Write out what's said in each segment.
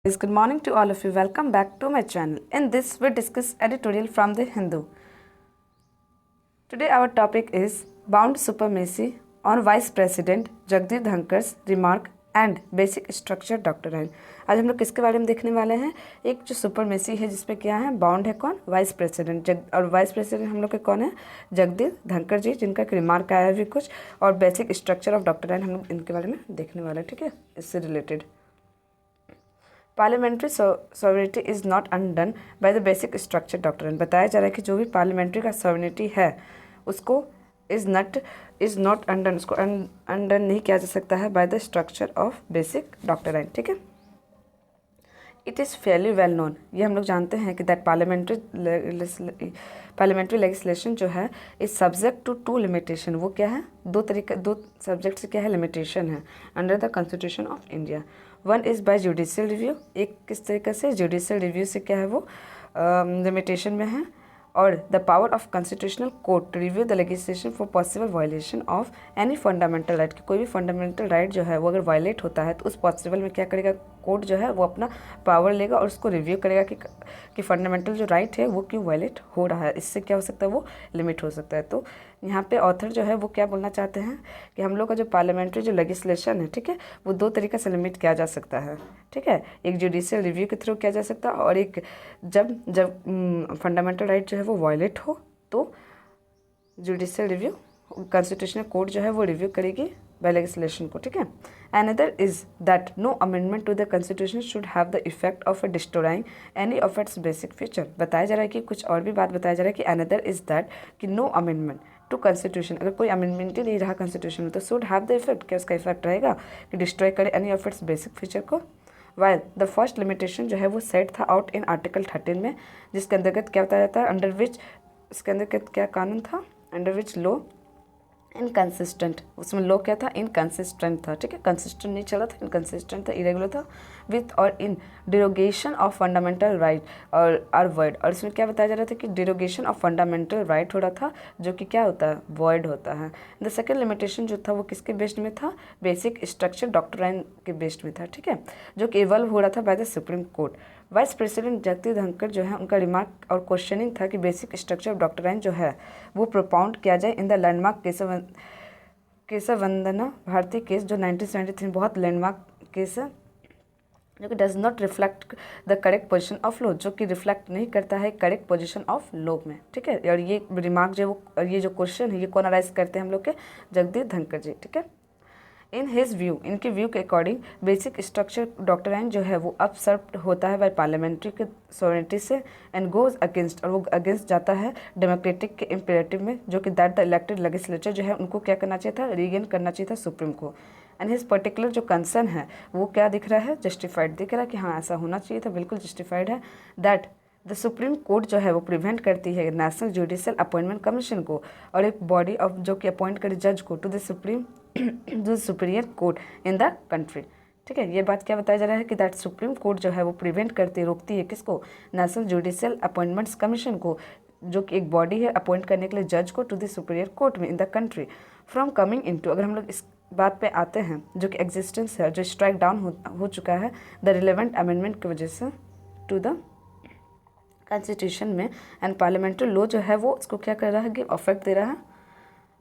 Good morning to all of you. Welcome back to my channel. In this, we discuss editorial from the Hindu. Today, our topic is bound supremacy on Vice President Jagdeep Dhankar's remark and basic structure doctrine. आज हम लोग किसके बारे में देखने वाले हैं? एक जो सुपरमेसी है जिसपे क्या है, बाउंड है कौन, वाइस प्रेसिडेंट। और वाइस प्रेसिडेंट हम लोग के कौन है, जगदीप धनखड़ जी, जिनका एक रिमार्क आया है भी कुछ, और बेसिक स्ट्रक्चर ऑफ डॉक्ट्राइन हम लोग इनके बारे में देखने वाले हैं। ठीक है, इससे related parliamentary sovereignty is not undone by the basic structure doctrine. बताया जा रहा है कि जो भी पार्लियामेंट्री का सॉवरेनिटी है उसको इज़ नॉट अनडन, उसको अनडन नहीं किया जा सकता है by the structure of basic doctrine. ठीक है, it is fairly well known, ये हम लोग जानते हैं कि दैट पार्लियामेंट्री लेजिस्लेशन जो है is subject to to limitation. वो क्या है, दो सब्जेक्ट से क्या है, लिमिटेशन है under the constitution of India. One is by judicial review, एक किस तरीके से जुडिशियल रिव्यू से क्या है वो लिमिटेशन में है, और the power of constitutional court to review the legislation for possible violation of any fundamental right. कोई भी फंडामेंटल राइट जो है वो अगर वायलेट होता है तो उस पॉसिबल में क्या करेगा, कोर्ट जो है वो अपना पावर लेगा और उसको रिव्यू करेगा कि फंडामेंटल जो राइट है वो क्यों वायलेट हो रहा है, इससे क्या हो सकता है, वो लिमिट हो सकता है। तो यहाँ पे ऑथर जो है वो क्या बोलना चाहते हैं कि हम लोग का जो पार्लियामेंट्री जो लेजिस्लेशन है, ठीक है, वो दो तरीके से लिमिट किया जा सकता है। ठीक है, एक जुडिशियल रिव्यू के थ्रू किया जा सकता है, और एक जब फंडामेंटल राइट जो है वो वायलेट हो तो जुडिशियल रिव्यू, कॉन्स्टिट्यूशनल कोर्ट जो है वो रिव्यू करेगी बाय लेजिस्लेशन को। ठीक है, another is that no amendment to the constitution should have the effect of destroying any of its basic feature. बताया जा रहा है कि कुछ और भी बात बताया जा रहा है कि अनदर इज दैट कि नो अमेंडमेंट टू कॉन्स्टिट्यूशन, अगर कोई अमेंडमेंट ही नहीं रहा कॉन्स्टिट्यूशन में तो शुड हैव द इफेक्ट, क्या उसका इफेक्ट रहेगा कि डिस्ट्रॉय करे any of its basic feature को। वाइल द फर्स्ट लिमिटेशन जो है वो सेट था आउट इन आर्टिकल 13 में, जिसके अंतर्गत क्या बताया जाता है, अंडर विच, इसके अंतर्गत क्या कानून था, अंडर विच लो इनकन्सिस्टेंट, उसमें लो क्या था, इनकन्सिस्टेंट था। ठीक है, कंसिस्टेंट नहीं चला था, इनकन्सिस्टेंट था, इरेगुलर था, विथ और इन डिरोगेशन ऑफ फंडामेंटल राइट और आर वर्ड। और इसमें क्या बताया जा रहा था कि डिरोगेशन ऑफ फंडामेंटल राइट हो रहा था, जो कि क्या होता है, वर्ड होता है। द सेकेंड लिमिटेशन जो था वो किसके बेस्ड में था, बेसिक स्ट्रक्चर डॉक्ट्राइन के बेस्ड में था। ठीक है, जो कि इवॉल्व हो रहा था by the supreme court. Vice president Jagdeep Dhankhar जो है उनका रिमार्क और क्वेश्चनिंग था कि बेसिक स्ट्रक्चर ऑफ डॉक्ट्राइन जो है वो प्रोपाउंड किया जाए in the landmark Kesavananda Bharati case, जो 1973 बहुत लैंडमार्क केस है, जो कि does not reflect the correct position of law, जो कि रिफ्लेक्ट नहीं करता है करेक्ट पोजीशन ऑफ लॉ में। ठीक है, और ये रिमार्क जो वो, और ये जो क्वेश्चन है ये कौन अराइज करते हैं, हम लोग के जगदीप धनखड़ जी। ठीक है, इन हिज व्यू, इनके व्यू के अकॉर्डिंग बेसिक स्ट्रक्चर डॉक्ट्राइन जो है वो अपसर्व्ड होता है बाय पार्लियामेंट्री के सॉवरेनिटी से एंड गोज अगेंस्ट, और वो अगेंस्ट जाता है डेमोक्रेटिक के इम्पेरेटिव में, जो कि दैट द इलेक्टेड लेजिस्लेचर जो है उनको क्या करना चाहिए था, रीगेन करना चाहिए था सुप्रीम को। एंड हिज पर्टिकुलर जो कंसर्न है वो क्या दिख रहा है, जस्टिफाइड दिख रहा है कि हाँ ऐसा होना चाहिए था, बिल्कुल जस्टिफाइड है। दैट द सुप्रीम कोर्ट जो है वो प्रिवेंट करती है नेशनल जुडिशियल अपॉइंटमेंट कमीशन को, और एक बॉडी ऑफ जो कि अपॉइंट करे जज को, to the superior court in the country. ठीक है, ये बात क्या बताया जा रहा है कि दैट सुप्रीम कोर्ट जो है वो प्रिवेंट करती है, रोकती है किसको, नेशनल जुडिशियल अपॉइंटमेंट्स कमीशन को, जो कि एक बॉडी है अपॉइंट करने के लिए जज को, टू द सुपीरियर कोर्ट में इन the country from coming into. अगर हम लोग इस बात पे आते हैं जो कि एग्जिस्टेंस है, जो स्ट्राइक डाउन हो चुका है द रिलेवेंट अमेंडमेंट की वजह से टू द कॉन्स्टिट्यूशन में, एंड पार्लियामेंट्री लॉ जो है वो उसको क्या कर रहा है, गिव अफेक्ट दे रहा है।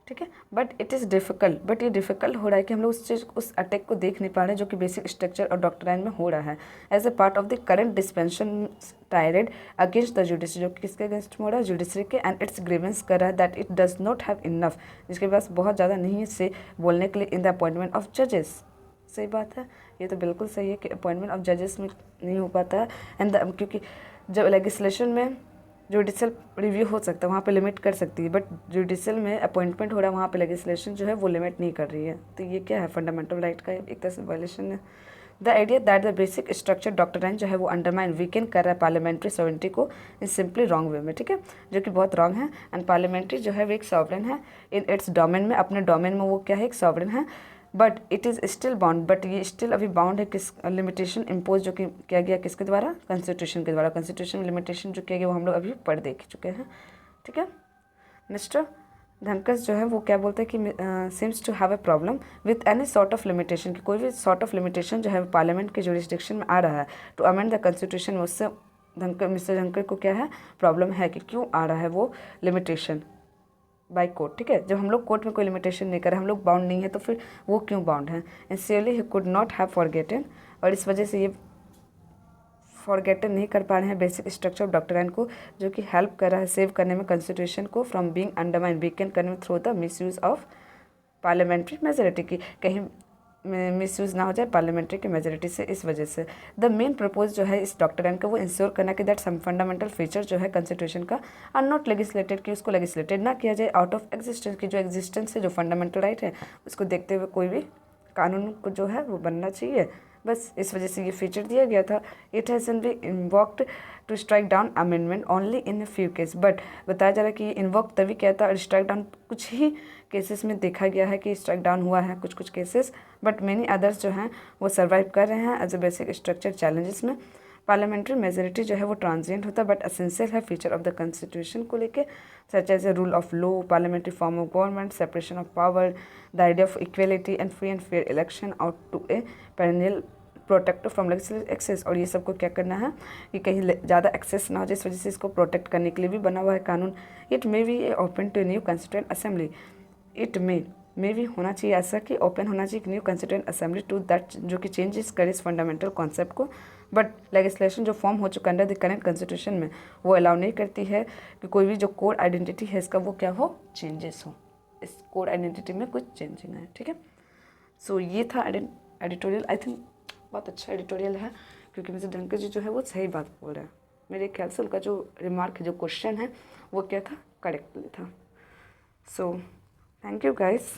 ठीक है, but it is difficult, but ये डिफ़िकल्ट हो रहा है कि हम लोग उस चीज़, उस अटैक को देख नहीं पा रहे हैं जो कि बेसिक स्ट्रक्चर और डॉक्ट्राइन में हो रहा है as a part of the current dispensation tirade against the judiciary, जो कि किसके अगेंस्ट हो रहा है, जुडिशरी के, एंड इट्स ग्रीवेंस कर रहा है that it does not have enough, जिसके पास बहुत ज़्यादा नहीं है से बोलने के लिए इन द अपॉइंटमेंट ऑफ जजेस। सही बात है, ये तो बिल्कुल सही है कि अपॉइंटमेंट ऑफ जजेस में नहीं हो पाता है, एंड क्योंकि जब लेजिस्लेशन में जुडिशियल रिव्यू हो सकता है वहाँ पे लिमिट कर सकती है, बट जुडिशियल में अपॉइंटमेंट हो रहा है वहाँ पे लेजिस्लेशन जो है वो लिमिट नहीं कर रही है, तो ये क्या है, फंडामेंटल राइट का एक तरह से वायलेशन है। The idea that the basic structure doctrine जो है वो अंडरमाइन वीकेंड कर रहा है पार्लियामेंट्री सॉवरेनिटी को इन सिंपली रॉन्ग वे में। ठीक है, जो कि बहुत रॉन्ग है, एंड पार्लियामेंट्री जो है वो एक सॉवरेन है इन इट्स डोमेन में, अपने डोमेन में वो क्या है, एक सॉवरेन है, but it is still bound, but ये स्टिल अभी बाउंड है किस लिमिटेशन इम्पोज जो कि किया गया किसके द्वारा, कॉन्स्टिट्यूशन के द्वारा। कॉन्स्टिट्यूशन लिमिटेशन जो किया गया वो हम लोग अभी पढ़ देख चुके हैं। ठीक है, मिस्टर धनकस जो है वो क्या बोलते हैं कि seems to have a problem with any sort of limitation, कि कोई भी सॉर्ट ऑफ लिमिटेशन जो है पार्लियामेंट के जुरिस्डिक्शन में आ रहा है टू अमेंड द कॉन्स्टिट्यूशन में, उससे मिस्टर धनकर को क्या है प्रॉब्लम है कि क्यों आ रहा है वो लिमिटेशन बाय कोर्ट। ठीक है, जब हम लोग कोर्ट में कोई लिमिटेशन नहीं कर रहे, हम लोग बाउंड नहीं है, तो फिर वो क्यों बाउंड है। Sincerely he could not have forgotten, और इस वजह से ये फॉरगेटन नहीं कर पा रहे हैं बेसिक स्ट्रक्चर ऑफ डॉक्ट्राइन को, जो कि हेल्प कर रहा है सेव करने में कॉन्स्टिट्यूशन को फ्रॉम बीइंग अंडरमाइन वीकेंड करने में through the misuse of parliamentary majority की, कहीं मिसयूज़ ना हो जाए पार्लियामेंट्री की मेजोरिटी से। इस वजह से द मेन प्रपोज जो है इस डॉक्ट्राइन का वो इंश्योर करना कि दैट सम फंडामेंटल फीचर जो है कॉन्स्टिट्यूशन का आर नॉट लेगिस्लेटेड, कि उसको लेगिस्लेटेड ना किया जाए आउट ऑफ एग्जिस्टेंस, की जो एग्जिस्टेंस से जो फंडामेंटल राइट है उसको देखते हुए कोई भी कानून को जो है वो बनना चाहिए। बस इस वजह से ये फीचर दिया गया था। It has be invoked to strike down amendment only in a few case, but बताया जा रहा है कि इन्वॉक तभी किया था और स्ट्राइक डाउन कुछ ही केसेस में देखा गया है कि स्ट्राइक डाउन हुआ है, कुछ कुछ केसेस, बट मेनी अदर्स जो हैं वो सर्वाइव कर रहे हैं as a basic structure challenges में। पार्लियामेंट्री मेजोरिटी जो है वो ट्रांजिएंट होता है बट एसेंशियल है फीचर ऑफ द कॉन्स्टिट्यूशन को लेके, such as a rule of law, parliamentary form of government, separation of power, the idea of equality and free and fair election out to a perennial protect from legislative excess. और ये सबको क्या करना है कि कहीं ज़्यादा एक्सेस ना हो, जिस वजह से इसको प्रोटेक्ट करने के लिए भी बना हुआ है कानून। It may be open to new constituent assembly, it may भी होना चाहिए ऐसा कि ओपन होना चाहिए new constituent assembly to that, जो कि चेंजेस करे इस फंडामेंटल कॉन्सेप्ट को, बट लेजिस्लेशन जो फॉर्म हो चुका अंडर द करंट कॉन्स्टिट्यूशन में वो अलाउ नहीं करती है कि कोई भी जो कोड आइडेंटिटी है इसका वो क्या हो, चेंजेस हो, इस कोड आइडेंटिटी में कुछ चेंजिंग है। ठीक है, सो ये था एडिटोरियल। आई थिंक बहुत अच्छा एडिटोरियल है क्योंकि मिस्टर धनकर जी जो है वो सही बात बोल रहे हैं। मेरे ख्याल से उनका जो रिमार्क है, जो क्वेश्चन है वो क्या था, करेक्टली था। So thank you guys.